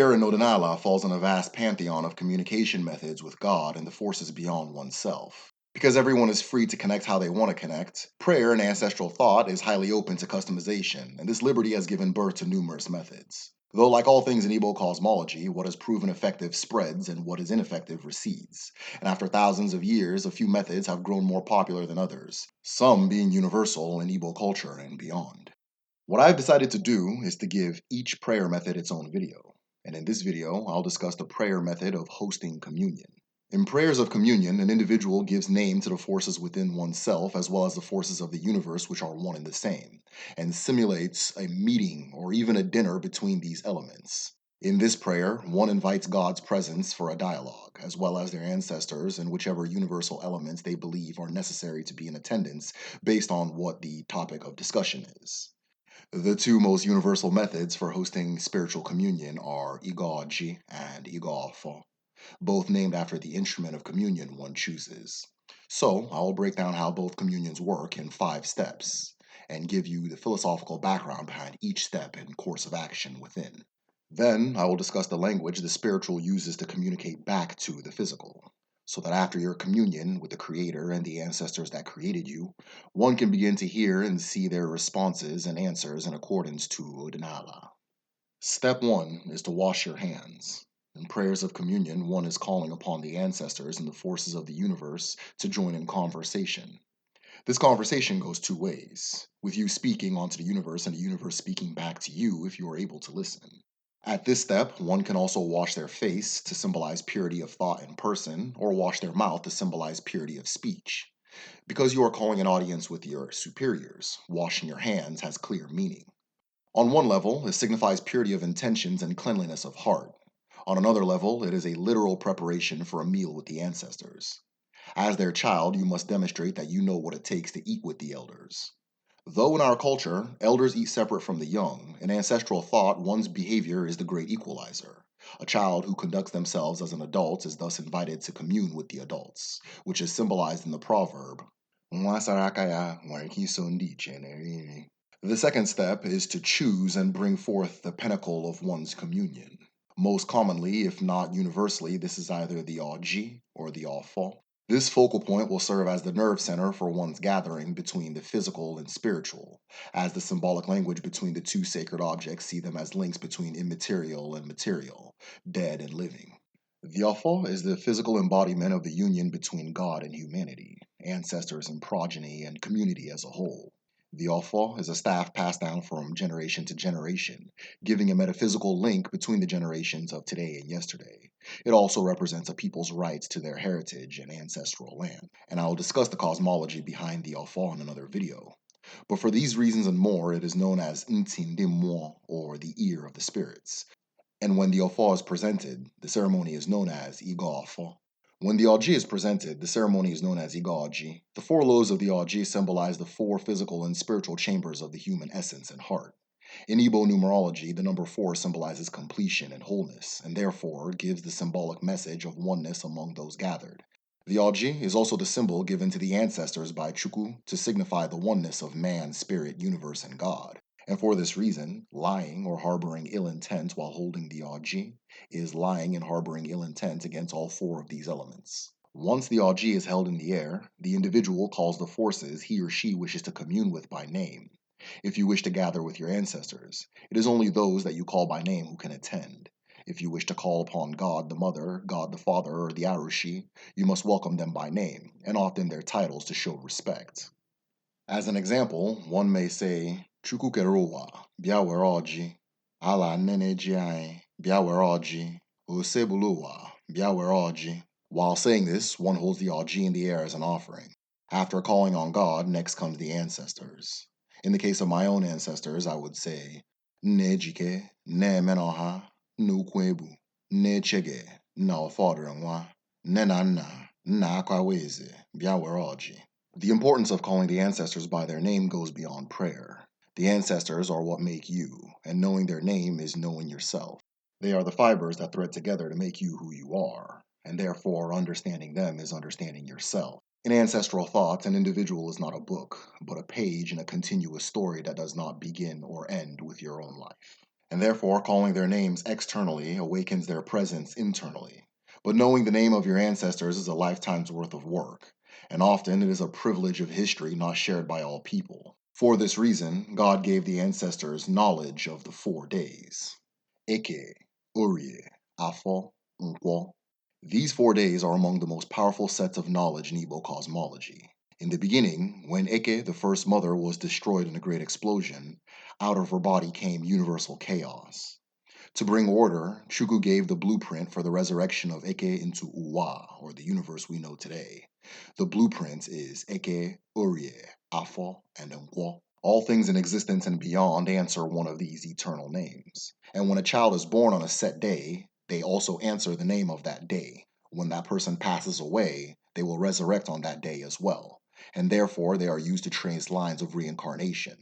Prayer in Nodinala falls in a vast pantheon of communication methods with God and the forces beyond oneself. Because everyone is free to connect how they want to connect, prayer and ancestral thought is highly open to customization, and this liberty has given birth to numerous methods. Though, like all things in Igbo cosmology, what is proven effective spreads and what is ineffective recedes. And after thousands of years, a few methods have grown more popular than others, some being universal in Igbo culture and beyond. What I've decided to do is to give each prayer method its own video. And in this video, I'll discuss the prayer method of hosting communion. In prayers of communion, an individual gives name to the forces within oneself as well as the forces of the universe, which are one and the same, and simulates a meeting or even a dinner between these elements. In this prayer, one invites God's presence for a dialogue, as well as their ancestors and whichever universal elements they believe are necessary to be in attendance based on what the topic of discussion is. The two most universal methods for hosting spiritual communion are Igoji and Igofo, both named after the instrument of communion one chooses. So, I will break down how both communions work in 5 steps and give you the philosophical background behind each step and course of action within. Then, I will discuss the language the spiritual uses to communicate back to the physical, so that after your communion with the Creator and the ancestors that created you, one can begin to hear and see their responses and answers in accordance to Odinala. Step 1 is to wash your hands. In prayers of communion, one is calling upon the ancestors and the forces of the universe to join in conversation. This conversation goes 2 ways, with you speaking onto the universe and the universe speaking back to you if you are able to listen. At this step, one can also wash their face to symbolize purity of thought and person, or wash their mouth to symbolize purity of speech. Because you are calling an audience with your superiors, washing your hands has clear meaning. On one level, it signifies purity of intentions and cleanliness of heart. On another level, it is a literal preparation for a meal with the ancestors. As their child, you must demonstrate that you know what it takes to eat with the elders. Though in our culture, elders eat separate from the young, in ancestral thought, one's behavior is the great equalizer. A child who conducts themselves as an adult is thus invited to commune with the adults, which is symbolized in the proverb, "Nwa sara aka ya nwere ike iso ndị ichie na-eri nri." The second step is to choose and bring forth the pinnacle of one's communion. Most commonly, if not universally, this is either the Oji or the Ofo. This focal point will serve as the nerve center for one's gathering between the physical and spiritual, as the symbolic language between the two sacred objects see them as links between immaterial and material, dead and living. The Ofo is the physical embodiment of the union between God and humanity, ancestors and progeny, and community as a whole. The Ofo is a staff passed down from generation to generation, giving a metaphysical link between the generations of today and yesterday. It also represents a people's rights to their heritage and ancestral land, and I will discuss the cosmology behind the Ofo in another video. But for these reasons and more, it is known as Ntindimwo, or the ear of the spirits. And when the Ofo is presented, the ceremony is known as Igo Ofo. When the Oji is presented, the ceremony is known as Igoji. The 4 loaves of the Oji symbolize the 4 physical and spiritual chambers of the human essence and heart. In Igbo numerology, the number 4 symbolizes completion and wholeness, and therefore gives the symbolic message of oneness among those gathered. The Oji is also the symbol given to the ancestors by Chukwu to signify the oneness of man, spirit, universe, and God. And for this reason, lying or harboring ill intent while holding the Oji is lying and harboring ill intent against all 4 of these elements. Once the Oji is held in the air, the individual calls the forces he or she wishes to commune with by name. If you wish to gather with your ancestors, it is only those that you call by name who can attend. If you wish to call upon God the Mother, God the Father, or the Arushi, you must welcome them by name, and often their titles to show respect. As an example, one may say, Chukwu kere ụwa, bịa were ọjị. Allah nne na-eji anyị, bịa were ọjị. Ose bụlụ ụwa, bịa were ọjị. While saying this, one holds the Oji in the air as an offering. After calling on God, next comes the ancestors. In the case of my own ancestors, I would say, Nne Ejike, Nne Emenoha, Nne Ukwebu, Nne Chege, Nna Ọfọdụrụ Nwa, Nne na Nna, Nna Akaweze, bịa were ọjị. The importance of calling the ancestors by their name goes beyond prayer. The ancestors are what make you, and knowing their name is knowing yourself. They are the fibers that thread together to make you who you are, and therefore understanding them is understanding yourself. In ancestral thought, an individual is not a book, but a page in a continuous story that does not begin or end with your own life. and therefore calling their names externally awakens their presence internally. But knowing the name of your ancestors is a lifetime's worth of work, and often it is a privilege of history not shared by all people. For this reason, God gave the ancestors knowledge of the 4 days. Eke, Urie, Afo, Nkwo. These 4 days are among the most powerful sets of knowledge in Igbo cosmology. In the beginning, when Eke, the first mother, was destroyed in a great explosion, out of her body came universal chaos. To bring order, Chukwu gave the blueprint for the resurrection of Eke into Uwa, or the universe we know today. The blueprint is Eke, Urie, Afo, and Nkwo. All things in existence and beyond answer one of these eternal names. And when a child is born on a set day, they also answer the name of that day. When that person passes away, they will resurrect on that day as well. And therefore, they are used to trace lines of reincarnation.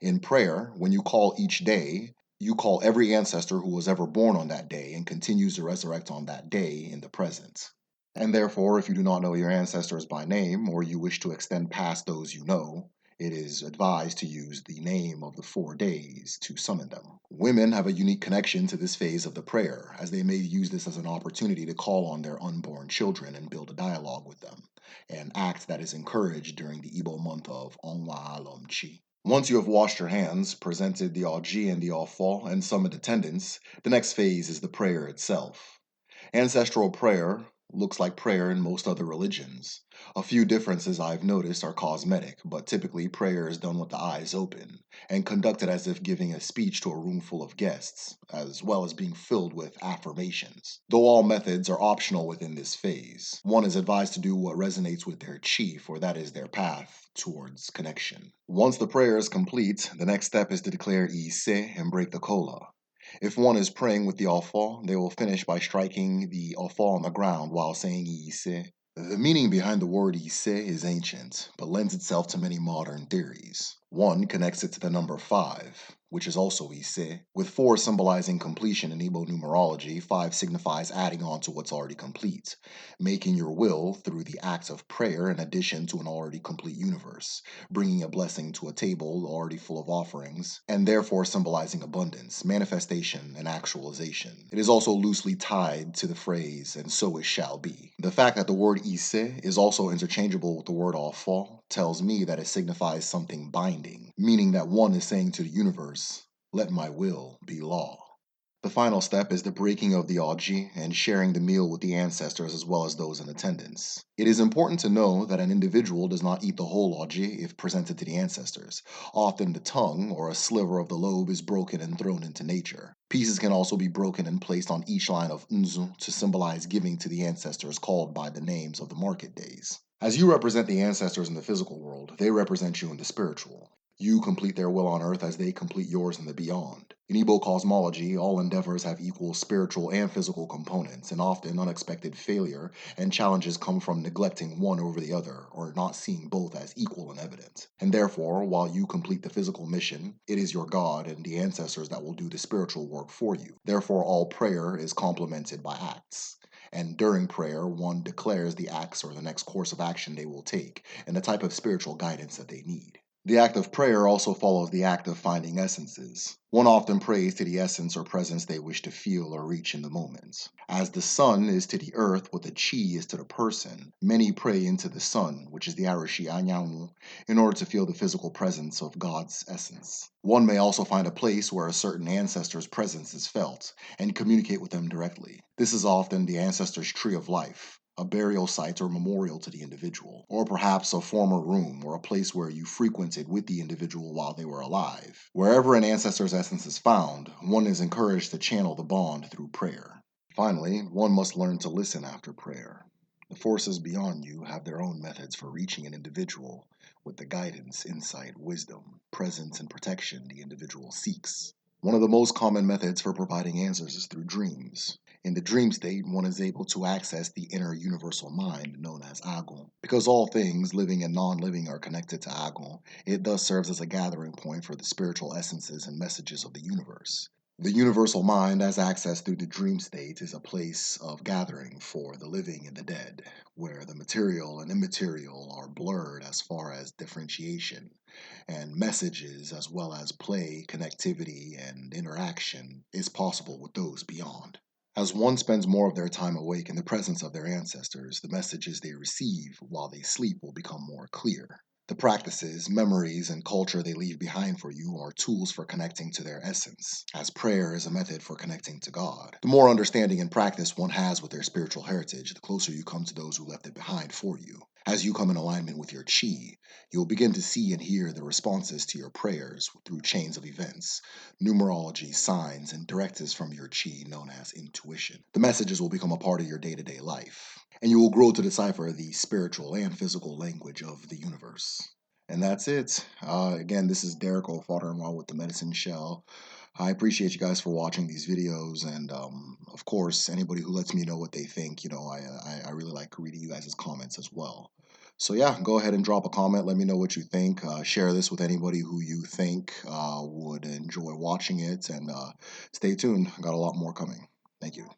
In prayer, when you call each day, you call every ancestor who was ever born on that day and continues to resurrect on that day in the present. And therefore, if you do not know your ancestors by name, or you wish to extend past those you know, it is advised to use the name of the 4 days to summon them. Women have a unique connection to this phase of the prayer, as they may use this as an opportunity to call on their unborn children and build a dialogue with them, an act that is encouraged during the Igbo month of Onwa Alomchi. Once you have washed your hands, presented the Oji and the Ofo, and summoned attendants, the next phase is the prayer itself. Ancestral prayer looks like prayer in most other religions. A few differences I've noticed are cosmetic, but typically prayer is done with the eyes open and conducted as if giving a speech to a room full of guests, as well as being filled with affirmations. Though all methods are optional within this phase, one is advised to do what resonates with their chief, or that is their path towards connection. Once the prayer is complete, the next step is to declare Ise and break the kola. If one is praying with the Ofo, they will finish by striking the Ofo on the ground while saying Ise. The meaning behind the word Ise is ancient, but lends itself to many modern theories. One connects it to the number 5, which is also Ise. With 4 symbolizing completion in Igbo numerology, 5 signifies adding on to what's already complete, making your will through the act of prayer in addition to an already complete universe, bringing a blessing to a table already full of offerings, and therefore symbolizing abundance, manifestation, and actualization. It is also loosely tied to the phrase, and so it shall be. The fact that the word Ise is also interchangeable with the word Ofo tells me that it signifies something binding, meaning that one is saying to the universe, let my will be law. The final step is the breaking of the Oji and sharing the meal with the ancestors as well as those in attendance. It is important to know that an individual does not eat the whole Oji if presented to the ancestors. Often the tongue or a sliver of the lobe is broken and thrown into nature. Pieces can also be broken and placed on each line of Nzu to symbolize giving to the ancestors called by the names of the market days. As you represent the ancestors in the physical world, they represent you in the spiritual. You complete their will on earth as they complete yours in the beyond. In Igbo cosmology, all endeavors have equal spiritual and physical components, and often unexpected failure and challenges come from neglecting one over the other or not seeing both as equal and evident. And therefore, while you complete the physical mission, it is your God and the ancestors that will do the spiritual work for you. Therefore, all prayer is complemented by acts. And during prayer, one declares the acts or the next course of action they will take and the type of spiritual guidance that they need. The act of prayer also follows the act of finding essences. One often prays to the essence or presence they wish to feel or reach in the moment. As the sun is to the earth what the chi is to the person, many pray into the sun, which is the Arishi Anyanwu, in order to feel the physical presence of God's essence. One may also find a place where a certain ancestor's presence is felt and communicate with them directly. This is often the ancestor's tree of life, a burial site or memorial to the individual, or perhaps a former room or a place where you frequented with the individual while they were alive. Wherever an ancestor's essence is found, one is encouraged to channel the bond through prayer. Finally, one must learn to listen after prayer. The forces beyond you have their own methods for reaching an individual with the guidance, insight, wisdom, presence, and protection the individual seeks. One of the most common methods for providing answers is through dreams. In the dream state, one is able to access the inner universal mind known as Agun. Because all things, living and non-living, are connected to Agun, it thus serves as a gathering point for the spiritual essences and messages of the universe. The universal mind, as accessed through the dream state, is a place of gathering for the living and the dead, where the material and immaterial are blurred as far as differentiation, and messages as well as play, connectivity, and interaction is possible with those beyond. As one spends more of their time awake in the presence of their ancestors, the messages they receive while they sleep will become more clear. The practices, memories, and culture they leave behind for you are tools for connecting to their essence, as prayer is a method for connecting to God. The more understanding and practice one has with their spiritual heritage, the closer you come to those who left it behind for you. As you come in alignment with your chi, you'll begin to see and hear the responses to your prayers through chains of events, numerology, signs, and directives from your chi known as intuition. The messages will become a part of your day to day life, and you will grow to decipher the spiritual and physical language of the universe. And that's it. Again, this is Derek, father-in-law with the Medicine Shell. I appreciate you guys for watching these videos, and of course, anybody who lets me know what they think, I really like reading you guys' comments as well. So yeah, go ahead and drop a comment. Let me know what you think. Share this with anybody who you think would enjoy watching it, and stay tuned. I got a lot more coming. Thank you.